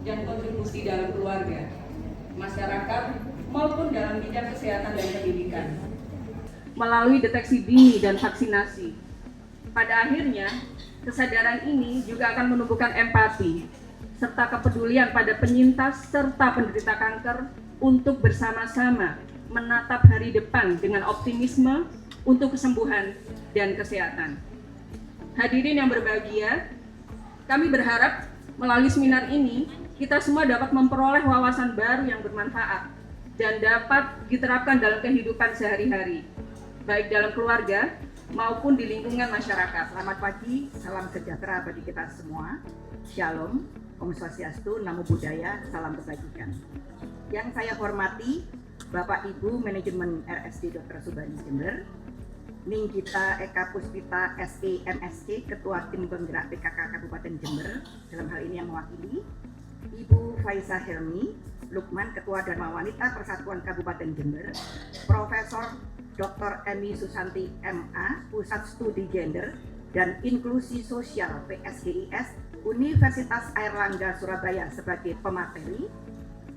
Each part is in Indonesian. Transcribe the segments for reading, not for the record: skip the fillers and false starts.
dan kontribusi dalam keluarga, masyarakat, maupun dalam bidang kesehatan dan pendidikan. Melalui deteksi dini dan vaksinasi, pada akhirnya kesadaran ini juga akan menumbuhkan empati serta kepedulian pada penyintas serta penderita kanker untuk bersama-sama menatap hari depan dengan optimisme untuk kesembuhan dan kesehatan. Hadirin yang berbahagia, kami berharap melalui seminar ini kita semua dapat memperoleh wawasan baru yang bermanfaat dan dapat diterapkan dalam kehidupan sehari-hari, baik dalam keluarga maupun di lingkungan masyarakat. Selamat pagi, salam sejahtera bagi kita semua. Shalom, Om Swastiastu, Namo Buddhaya, salam kebajikan. Yang saya hormati Bapak Ibu Manajemen RSD Dr. Subandi Jember, Ninggita Eka Puspita SE MSC, Ketua Tim Penggerak PKK Kabupaten Jember, dalam hal ini yang mewakili Ibu Faiza Helmi Lukman, Ketua Dharma Wanita Persatuan Kabupaten Jember, Profesor Dr. Emi Susanti MA, Pusat Studi Gender dan Inklusi Sosial PSGIS Universitas Airlangga Surabaya sebagai pemateri,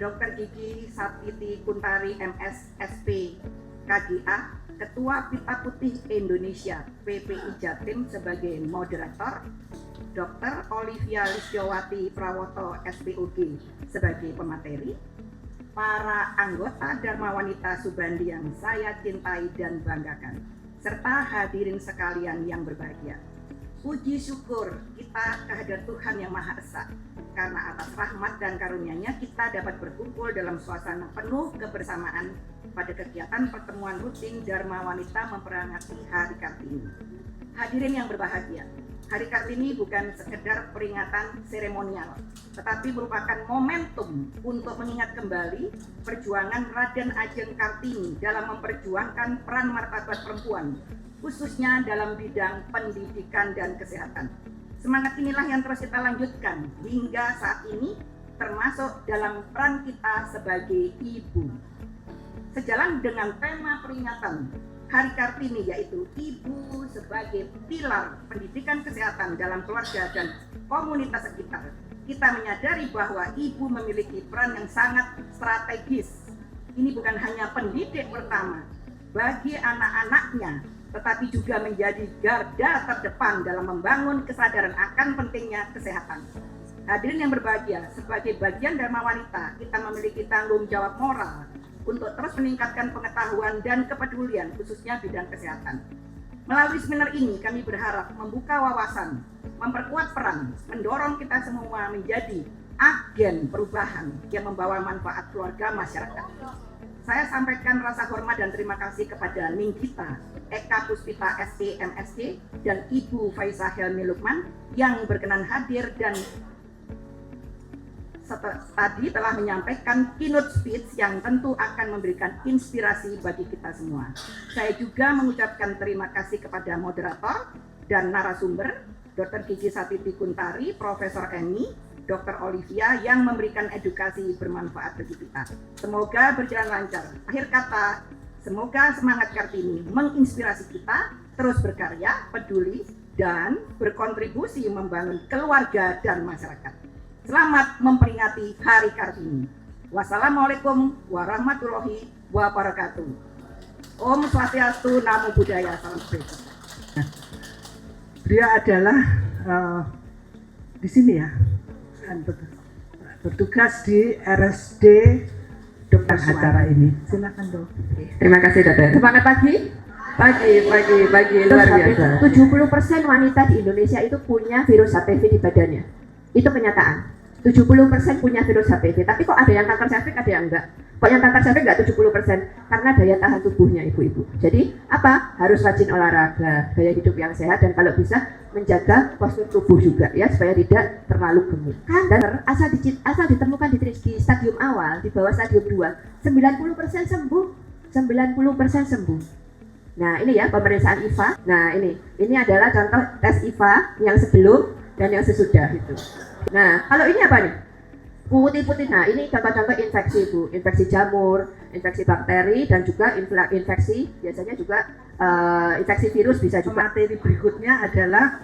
Dr. Gigi Satiti Kuntari MS SP KGA, Ketua Pita Putih Indonesia PPI Jatim sebagai moderator, Dr. Olivia Listiawati Prawoto SPOG sebagai pemateri, para anggota Dharma Wanita Subandi yang saya cintai dan banggakan, serta hadirin sekalian yang berbahagia. Puji syukur kita kehadirat Tuhan Yang Maha Esa, karena atas rahmat dan karunia-Nya kita dapat berkumpul dalam suasana penuh kebersamaan pada kegiatan pertemuan rutin Dharma Wanita memperingati Hari Kartini. Hadirin yang berbahagia, Hari Kartini bukan sekedar peringatan seremonial, tetapi merupakan momentum untuk mengingat kembali perjuangan Raden Ajeng Kartini dalam memperjuangkan peran martabat perempuan, khususnya dalam bidang pendidikan dan kesehatan. Semangat inilah yang terus kita lanjutkan hingga saat ini, termasuk dalam peran kita sebagai ibu. Sejalan dengan tema peringatan Hari Kartini, yaitu ibu sebagai pilar pendidikan kesehatan dalam keluarga dan komunitas sekitar, kita menyadari bahwa ibu memiliki peran yang sangat strategis. Ini bukan hanya pendidik pertama bagi anak-anaknya, tetapi juga menjadi garda terdepan dalam membangun kesadaran akan pentingnya kesehatan. Hadirin yang berbahagia, sebagai bagian Dharma Wanita, kita memiliki tanggung jawab moral untuk terus meningkatkan pengetahuan dan kepedulian khususnya bidang kesehatan. Melalui seminar ini kami berharap membuka wawasan, memperkuat peran, mendorong kita semua menjadi agen perubahan yang membawa manfaat keluarga masyarakat. Saya sampaikan rasa hormat dan terima kasih kepada Ninggita Eka Puspita SE MSC dan Ibu Faiza Helmi Lukman yang berkenan hadir dan tadi telah menyampaikan keynote speech yang tentu akan memberikan inspirasi bagi kita semua. Saya juga mengucapkan terima kasih kepada moderator dan narasumber, Dr. Gigi Satiti Kuntari, Profesor Emi, Dr. Olivia yang memberikan edukasi bermanfaat bagi kita. Semoga berjalan lancar. Akhir kata, semoga semangat Kartini menginspirasi kita terus berkarya, peduli, dan berkontribusi membangun keluarga dan masyarakat. Selamat memperingati Hari Kartini. Wassalamualaikum warahmatullahi wabarakatuh. Om Swastiastu, Namo Buddhaya, salam sejahtera. Beliau adalah di sini ya, bertugas di RSD Dr. acara ini. Silakan dok. Terima kasih dokter. Semangat pagi. Pagi luar biasa. 70% wanita di Indonesia itu punya virus HPV di badannya. Itu kenyataan. 70% punya virus HPV, tapi kok ada yang kanker serviks, ada yang enggak. Kok yang kanker serviks enggak 70%? Karena daya tahan tubuhnya ibu-ibu. Jadi apa? Harus rajin olahraga, gaya hidup yang sehat, dan kalau bisa menjaga postur tubuh juga ya, supaya tidak terlalu gemuk. Kanker asal ditemukan di stadium awal, di bawah stadium 2, 90% sembuh. 90% sembuh. Nah ini ya pemeriksaan IVA. Nah ini adalah contoh tes IVA yang sebelum dan yang sesudah itu. Nah, kalau ini apa nih? Putih-putih. Nah, ini contoh-contoh infeksi, Bu. Infeksi jamur, infeksi bakteri, dan juga infeksi, biasanya juga infeksi virus bisa juga. Materi berikutnya adalah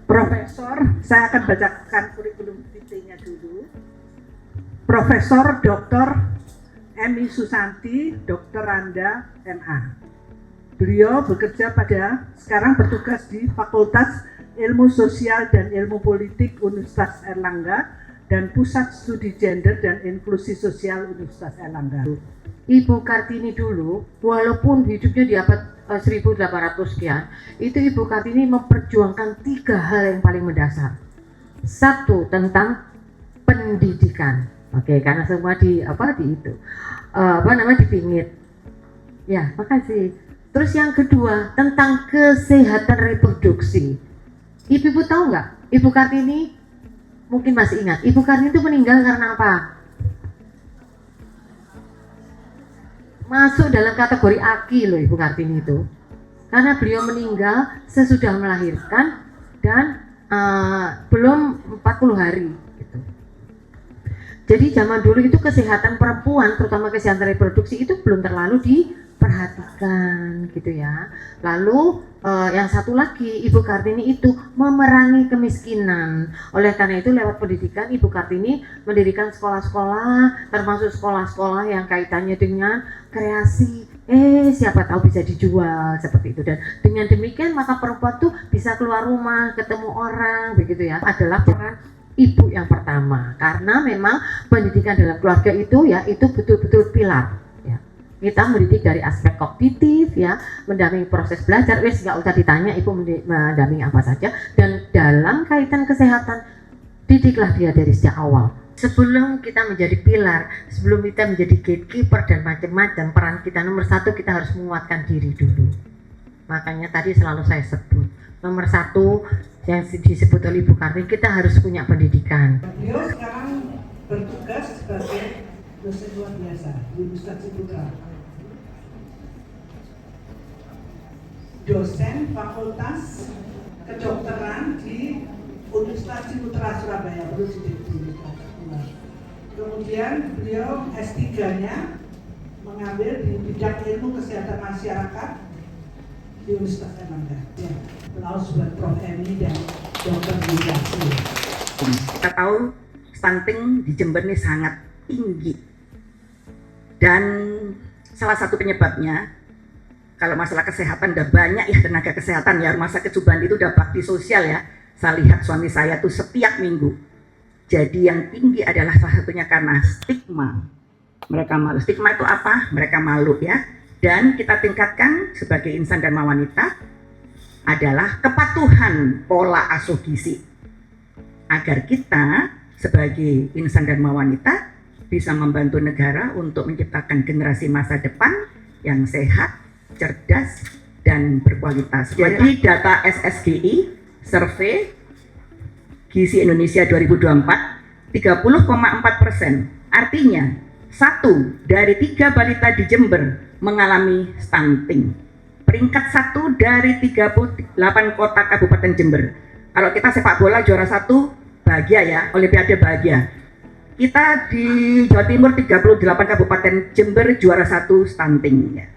Profesor, saya akan bacakan kurikulum vitae-nya dulu. Profesor Dr. Emi Susanti, Dr. Randa, MA. Beliau bekerja sekarang bertugas di Fakultas Ilmu Sosial dan Ilmu Politik Universitas Airlangga dan Pusat Studi Gender dan Inklusi Sosial Universitas Airlangga. Ibu Kartini dulu, walaupun hidupnya di abad 1800 sekian, itu Ibu Kartini memperjuangkan 3 hal yang paling mendasar. 1, tentang pendidikan. Oke, karena semua dipingit. Ya, makasih. Terus yang kedua, tentang kesehatan reproduksi. Ibu tahu nggak? Ibu Kartini mungkin masih ingat. Ibu Kartini itu meninggal karena apa? Masuk dalam kategori aki loh Ibu Kartini itu. Karena beliau meninggal sesudah melahirkan dan belum 40 hari. Gitu. Jadi zaman dulu itu kesehatan perempuan, terutama kesehatan reproduksi itu belum terlalu diperhatikan gitu ya. Lalu yang satu lagi, Ibu Kartini itu memerangi kemiskinan. Oleh karena itu lewat pendidikan Ibu Kartini mendirikan sekolah-sekolah, termasuk sekolah-sekolah yang kaitannya dengan kreasi. Siapa tahu bisa dijual seperti itu. Dan dengan demikian maka perempuan tuh bisa keluar rumah, ketemu orang begitu ya. Adalah peran ibu yang pertama, karena memang pendidikan dalam keluarga itu ya itu betul-betul pilar ya. Kita mendidik dari aspek kognitif ya, mendampingi proses belajar, nggak usah ditanya ibu mendampingi apa saja, dan dalam kaitan kesehatan didiklah dia dari sejak awal. Sebelum kita menjadi pilar, sebelum kita menjadi gatekeeper dan macam-macam, peran kita nomor 1 kita harus menguatkan diri dulu. Makanya tadi selalu saya sebut nomor 1 yang disebut oleh Ibu Kartini, kita harus punya pendidikan. Beliau sekarang bertugas sebagai dosen luar biasa di Universitas Ciputra. Dosen Fakultas Kedokteran di Universitas Ciputra Surabaya. Kemudian beliau S3-nya mengambil di bidang ilmu kesehatan masyarakat di Universitas Airlangga. Ya. Laos buat Prof. Emi dan Dr. Yudasi. Kita tahu stunting di Jember ini sangat tinggi, dan salah satu penyebabnya kalau masalah kesehatan udah banyak ya, tenaga kesehatan ya, rumah sakit Subandi itu udah bakti sosial ya. Saya lihat suami saya tuh setiap minggu. Jadi yang tinggi adalah salah satunya karena stigma. Mereka malu. Stigma itu apa? Mereka malu ya. Dan kita tingkatkan sebagai insan dan wanita adalah kepatuhan pola asuh gizi, agar kita sebagai insan dan wanita bisa membantu negara untuk menciptakan generasi masa depan yang sehat, cerdas, dan berkualitas. Jadi data SSGI, Survei Gizi Indonesia 2024, 30,4%. Artinya 1 dari 3 balita di Jember mengalami stunting. Peringkat 1 dari 38 kota Kabupaten Jember. Kalau kita sepak bola juara 1 bahagia ya, Olimpiade bahagia. Kita di Jawa Timur 38 Kabupaten Jember juara 1 stunting ya.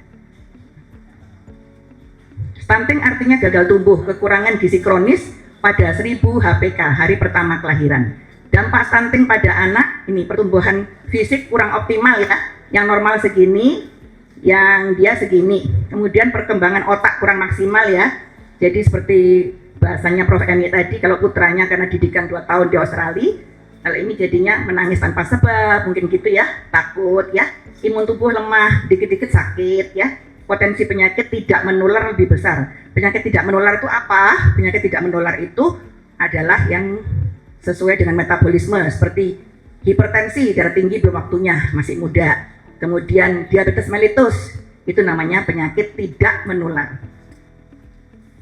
Stunting artinya gagal tumbuh, kekurangan gizi kronis pada 1000 HPK, hari pertama kelahiran. Dampak stunting pada anak, ini pertumbuhan fisik kurang optimal ya, yang normal segini, yang dia segini. Kemudian perkembangan otak kurang maksimal ya. Jadi seperti bahasanya Prof. Emi tadi, kalau putranya karena didikan 2 tahun di Australia, kalau ini jadinya menangis tanpa sebab, mungkin gitu ya, takut ya, imun tubuh lemah, dikit-dikit sakit ya, potensi penyakit tidak menular lebih besar. Penyakit tidak menular itu apa? Penyakit tidak menular itu adalah yang sesuai dengan metabolisme, seperti hipertensi, darah tinggi belum waktunya, masih muda. Kemudian diabetes mellitus, itu namanya penyakit tidak menular.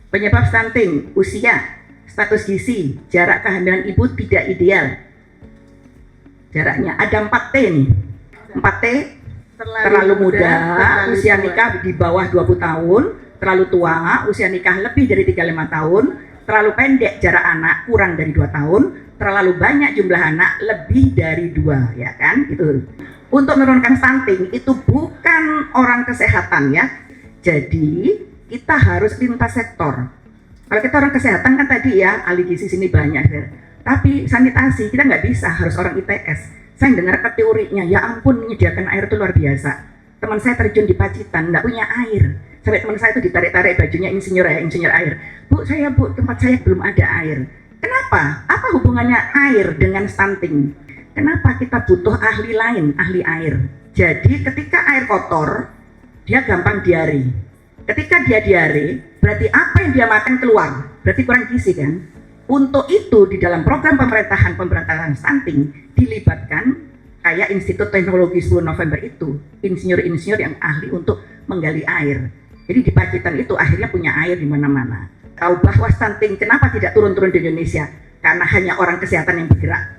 Penyebab stunting, usia, status gizi, jarak kehamilan ibu tidak ideal. Jaraknya ada 4T nih. 4T, terlalu muda, usia nikah di bawah 20 tahun, terlalu tua, usia nikah lebih dari 35 tahun, terlalu pendek jarak anak, kurang dari 2 tahun, terlalu banyak jumlah anak, lebih dari 2, ya kan? Itu. Untuk menurunkan stunting itu bukan orang kesehatan ya. Jadi kita harus lintas sektor. Kalau kita orang kesehatan kan tadi ya, ahli gizi sini banyak ya. Tapi sanitasi kita nggak bisa, harus orang ITS. Saya dengar ke teorinya, ya ampun menyediakan air itu luar biasa. Teman saya terjun di Pacitan, nggak punya air. Sampai teman saya itu ditarik-tarik bajunya insinyur air. Bu, tempat saya belum ada air. Kenapa? Apa hubungannya air dengan stunting? Kenapa kita butuh ahli lain, ahli air? Jadi ketika air kotor, dia gampang diare. Ketika dia diare, berarti apa yang dia makan keluar, berarti kurang gizi kan? Untuk itu di dalam program pemberantasan stunting dilibatkan kayak Institut Teknologi 10 November itu, insinyur-insinyur yang ahli untuk menggali air. Jadi di Pacitan itu akhirnya punya air di mana-mana. Tahu bahwa stunting kenapa tidak turun-turun di Indonesia? Karena hanya orang kesehatan yang bergerak.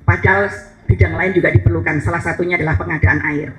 Padahal bidang lain juga diperlukan, salah satunya adalah pengadaan air.